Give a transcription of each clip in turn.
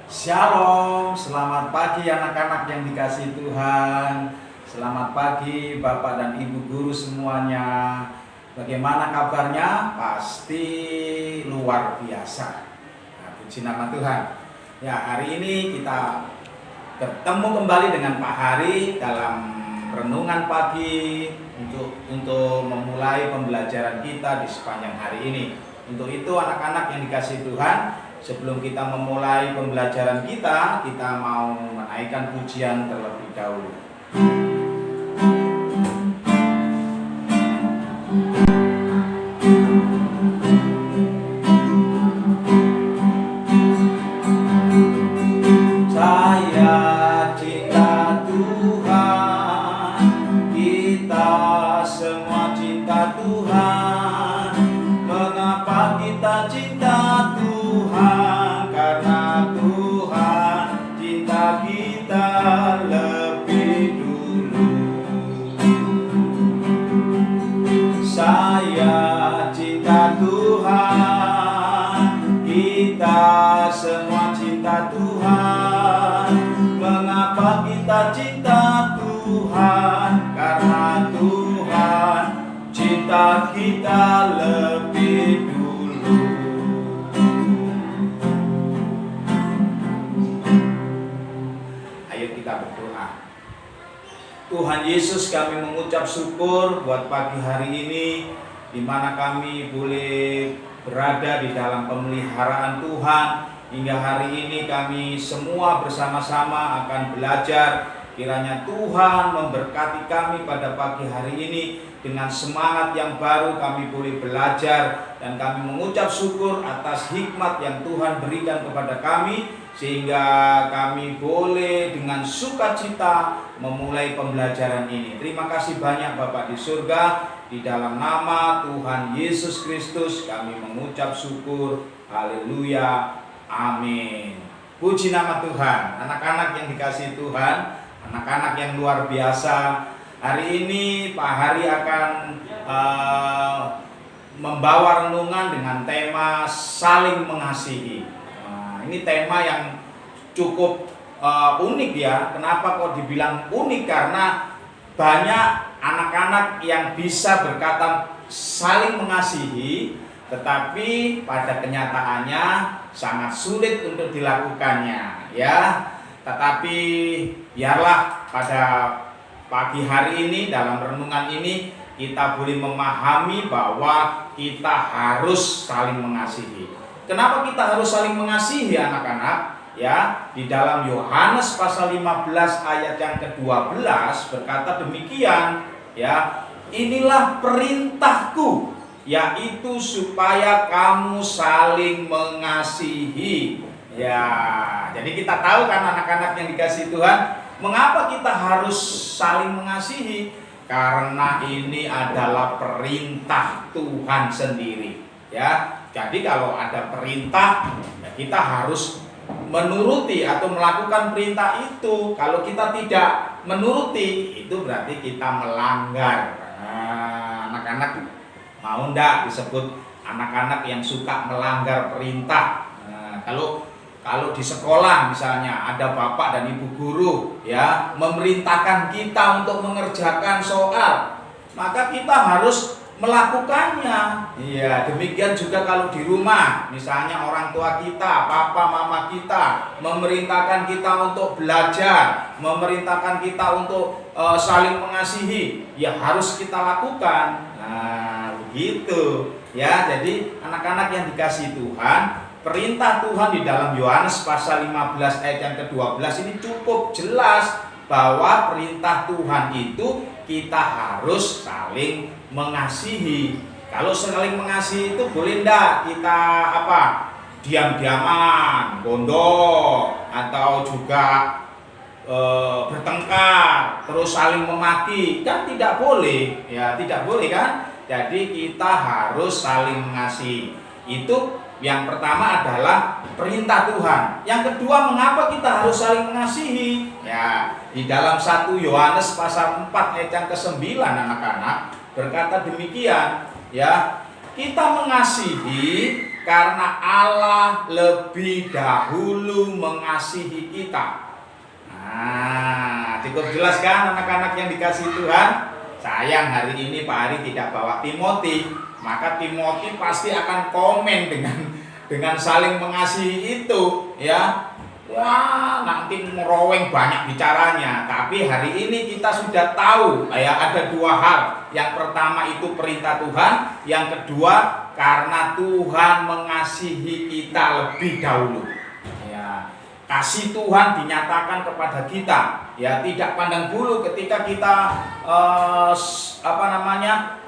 Shalom, selamat pagi anak-anak yang dikasihi Tuhan. Selamat pagi Bapak dan Ibu guru semuanya. Bagaimana kabarnya? Pasti luar biasa. Nah, puji nama Tuhan. Ya, hari ini kita bertemu kembali dengan Pak Hari dalam renungan pagi untuk memulai pembelajaran kita di sepanjang hari ini. Untuk itu anak-anak yang dikasihi Tuhan, sebelum kita memulai pembelajaran kita mau menaikkan pujian terlebih dahulu. Saya cinta Tuhan, kita semua cinta Tuhan. Mengapa kita cinta Tuhan? Karena Tuhan cinta kita lebih dulu. Saya cinta Tuhan, kita semua cinta Tuhan. Mengapa kita cinta Tuhan? Karena Tuhan cinta kita lebih dulu. Ayo kita berdoa. Tuhan Yesus, kami mengucap syukur buat pagi hari ini, di mana kami boleh berada di dalam pemeliharaan Tuhan. Hingga hari ini kami semua bersama-sama akan belajar. Kiranya Tuhan memberkati kami pada pagi hari ini. Dengan semangat yang baru kami boleh belajar, dan kami mengucap syukur atas hikmat yang Tuhan berikan kepada kami, sehingga kami boleh dengan sukacita memulai pembelajaran ini. Terima kasih banyak Bapak di surga. Di dalam nama Tuhan Yesus Kristus kami mengucap syukur. Haleluya. Amin. Puji nama Tuhan. Anak-anak yang dikasihi Tuhan, anak-anak yang luar biasa, hari ini Pak Hari akan membawa renungan dengan tema saling mengasihi. Ini tema yang cukup unik ya. Kenapa kok dibilang unik? Karena banyak anak-anak yang bisa berkata saling mengasihi, tetapi pada kenyataannya sangat sulit untuk dilakukannya ya. Tetapi biarlah pada pagi hari ini dalam renungan ini kita boleh memahami bahwa kita harus saling mengasihi. Kenapa kita harus saling mengasihi anak-anak? Ya, di dalam Yohanes pasal 15 ayat yang ke-12 berkata demikian ya, inilah perintahku, yaitu supaya kamu saling mengasihi. Ya, jadi kita tahu kan anak-anak yang dikasihi Tuhan, mengapa kita harus saling mengasihi? Karena ini adalah perintah Tuhan sendiri. Ya, jadi kalau ada perintah, ya kita harus menuruti atau melakukan perintah itu. Kalau kita tidak menuruti, itu berarti kita melanggar. Anak-anak mau ndak disebut anak-anak yang suka melanggar perintah? Kalau di sekolah misalnya ada bapak dan ibu guru ya memerintahkan kita untuk mengerjakan soal, maka kita harus melakukannya. Iya, demikian juga kalau di rumah, misalnya orang tua kita, papa mama kita memerintahkan kita untuk belajar, memerintahkan kita untuk saling mengasihi, ya harus kita lakukan. Nah, begitu ya. Jadi anak-anak yang dikasihi Tuhan, perintah Tuhan di dalam Yohanes pasal 15 ayat yang ke-12 ini cukup jelas bahwa perintah Tuhan itu kita harus saling mengasihi. Kalau saling mengasihi itu boleh enggak kita diam-diaman, gondok, atau juga bertengkar, terus saling memaki? Kan tidak boleh ya, tidak boleh kan? Jadi kita harus saling mengasihi. Itu yang pertama adalah perintah Tuhan. Yang kedua, mengapa kita harus saling mengasihi? Ya, di dalam 1 Yohanes pasal 4 ayat yang ke-9 anak-anak berkata demikian, ya. Kita mengasihi karena Allah lebih dahulu mengasihi kita. Nah, cukup jelas kan anak-anak yang dikasihi Tuhan? Sayang hari ini Pak Ari tidak bawa Timothy, maka Timothy pasti akan komen dengan saling mengasihi itu, ya. Wah, nanti meroweng banyak bicaranya. Tapi hari ini kita sudah tahu, ya, ada dua hal. Yang pertama itu perintah Tuhan, yang kedua karena Tuhan mengasihi kita lebih dahulu. Ya, kasih Tuhan dinyatakan kepada kita, ya, tidak pandang bulu ketika kita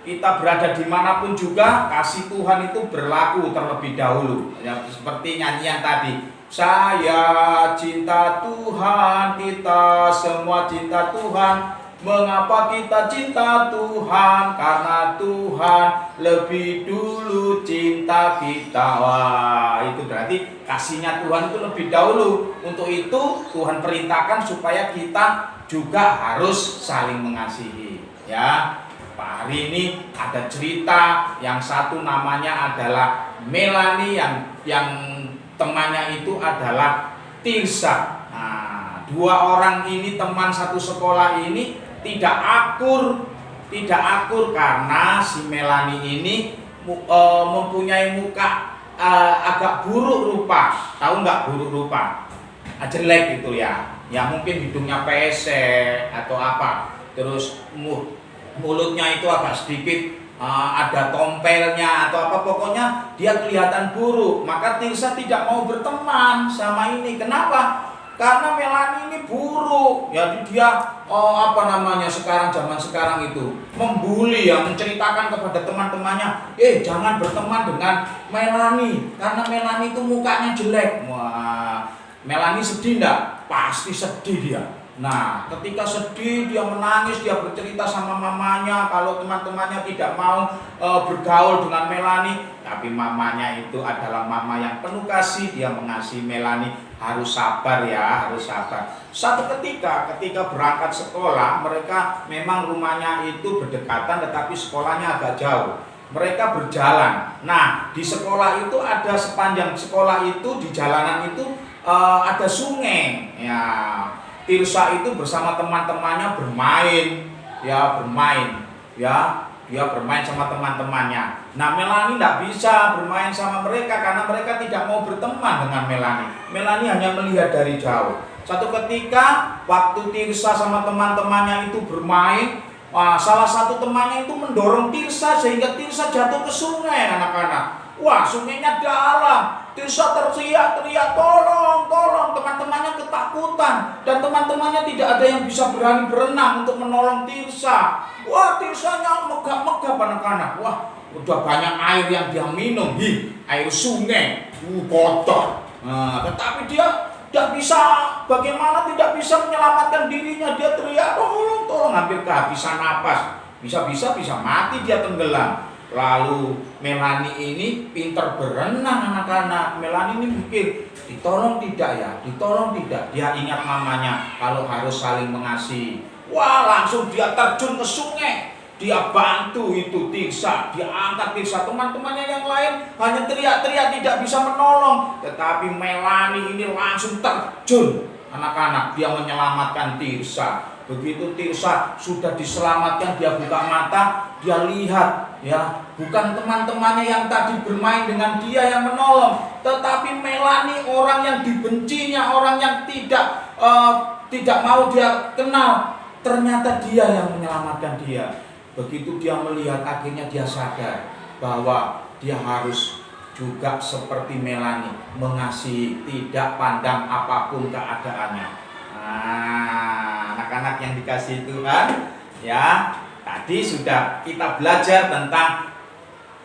kita berada dimanapun juga, kasih Tuhan itu berlaku terlebih dahulu. Ya, seperti nyanyian tadi, saya cinta Tuhan, kita semua cinta Tuhan. Mengapa kita cinta Tuhan? Karena Tuhan lebih dulu cinta kita. Wah, itu berarti kasihnya Tuhan itu lebih dahulu. Untuk itu Tuhan perintahkan supaya kita juga harus saling mengasihi. Ya, Pak hari ini ada cerita, yang satu namanya adalah Melani, yang temannya itu adalah Tirsa. Nah, dua orang ini teman satu sekolah ini tidak akur karena si Melani ini mempunyai muka agak buruk rupa. Tahu nggak buruk rupa? Jelek gitu ya. Ya mungkin hidungnya pesek atau apa. Terus mulutnya itu agak sedikit ada tompelnya atau apa, pokoknya dia kelihatan buruk. Maka Tirsa tidak mau berteman sama ini. Kenapa? Karena Melani ini buruk. Jadi dia zaman sekarang itu membuli, ya, menceritakan kepada teman-temannya, jangan berteman dengan Melani karena Melani itu mukanya jelek. Wah, Melani sedih enggak? Pasti sedih dia. Nah, ketika sedih dia menangis, dia bercerita sama mamanya kalau teman-temannya tidak mau bergaul dengan Melani. Tapi mamanya itu adalah mama yang penuh kasih, dia mengasihi Melani. Harus sabar ya, harus sabar. Satu ketika berangkat sekolah, mereka memang rumahnya itu berdekatan tetapi sekolahnya agak jauh. Mereka berjalan. Nah, di sekolah itu ada, sepanjang sekolah itu di jalanan itu ada sungai. Ya, Tirsa itu bersama teman-temannya bermain. Dia bermain sama teman-temannya. Nah, Melani tidak bisa bermain sama mereka karena mereka tidak mau berteman dengan Melani. Melani hanya melihat dari jauh. Satu ketika waktu Tirsa sama teman-temannya itu bermain, salah satu temannya itu mendorong Tirsa sehingga Tirsa jatuh ke sungai, anak-anak. Wah, sungainya dalam. Tirsa teriak-teriak, tolong. Teman-temannya ketakutan dan teman-temannya tidak ada yang bisa berani berenang untuk menolong Tirsa. Wah, Tirsanya megap-megap, anak-anak. Wah, udah banyak air yang dia minum. Air sungai, kotor. Tetapi dia tidak bisa, bagaimana tidak bisa menyelamatkan dirinya. Dia teriak, tolong, hampir kehabisan napas. Bisa mati, dia tenggelam. Lalu Melani ini pintar berenang, anak-anak. Melani ini mikir, ditolong tidak ya? Dia ingat mamanya kalau harus saling mengasihi. Wah, langsung dia terjun ke sungai. Dia bantu itu Tirsa, dia angkat Tirsa. Teman-temannya yang lain hanya teriak-teriak, tidak bisa menolong. Tetapi Melani ini langsung terjun, anak-anak. Dia menyelamatkan Tirsa. Begitu Tirsa sudah diselamatkan, dia buka mata, dia lihat, ya, bukan teman-temannya yang tadi bermain dengan dia yang menolong, tetapi Melani, orang yang dibencinya, orang yang tidak mau dia kenal. Ternyata dia yang menyelamatkan dia. Begitu dia melihat, akhirnya dia sadar bahwa dia harus juga seperti Melani, mengasihi, tidak pandang apapun keadaannya. Nah, anak-anak yang dikasihi Tuhan, ya, tadi sudah kita belajar tentang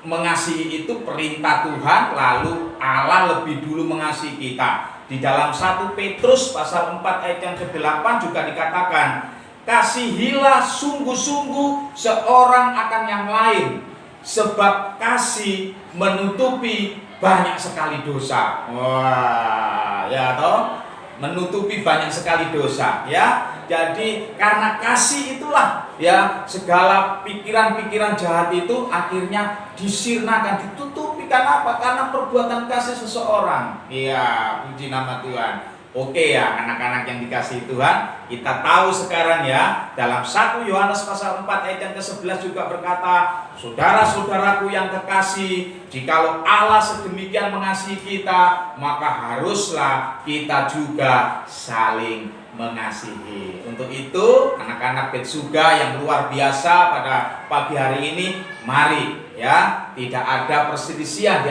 mengasihi itu perintah Tuhan, lalu Allah lebih dulu mengasihi kita. Di dalam 1 Petrus pasal 4 ayat yang ke-8 juga dikatakan, kasihilah sungguh-sungguh seorang akan yang lain, sebab kasih menutupi banyak sekali dosa. Wah, ya toh, menutupi banyak sekali dosa, ya. Jadi karena kasih itulah, ya, segala pikiran-pikiran jahat itu akhirnya disirnakan, ditutupi karena apa? Karena perbuatan kasih seseorang. Iya, puji nama Tuhan. Oke ya, anak-anak yang dikasihi Tuhan, kita tahu sekarang ya, dalam 1 Yohanes pasal 4 ayat yang ke-11 juga berkata, saudara-saudaraku yang kekasih, jikalau Allah sedemikian mengasihi kita, maka haruslah kita juga saling mengasihi. Untuk itu, anak-anak Betsuga yang luar biasa pada pagi hari ini, mari ya, tidak ada perselisihan di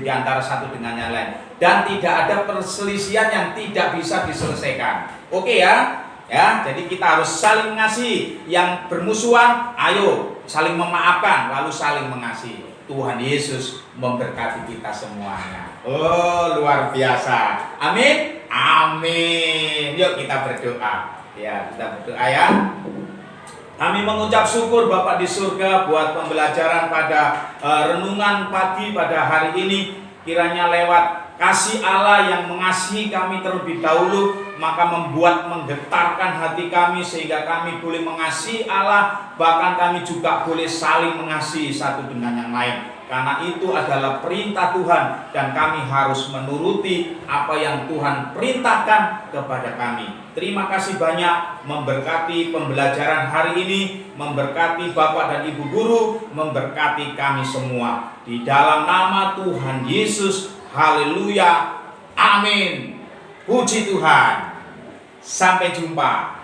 antara satu dengan yang lain, dan tidak ada perselisihan yang tidak bisa diselesaikan. Oke ya, jadi kita harus saling mengasihi. Yang bermusuhan, ayo saling memaafkan, lalu saling mengasihi. Tuhan Yesus memberkati kita semuanya. Oh, luar biasa. Amin. Amin. Yuk kita berdoa. Ya, kita berdoa ya. Kami mengucap syukur Bapak di surga buat pembelajaran pada renungan pagi pada hari ini. Kiranya lewat kasih Allah yang mengasihi kami terlebih dahulu, maka membuat menggetarkan hati kami sehingga kami boleh mengasihi Allah, bahkan kami juga boleh saling mengasihi satu dengan yang lain. Karena itu adalah perintah Tuhan dan kami harus menuruti apa yang Tuhan perintahkan kepada kami. Terima kasih banyak, memberkati pembelajaran hari ini, memberkati Bapak dan Ibu guru, memberkati kami semua. Di dalam nama Tuhan Yesus, haleluya, amin. Puji Tuhan. Sampai jumpa.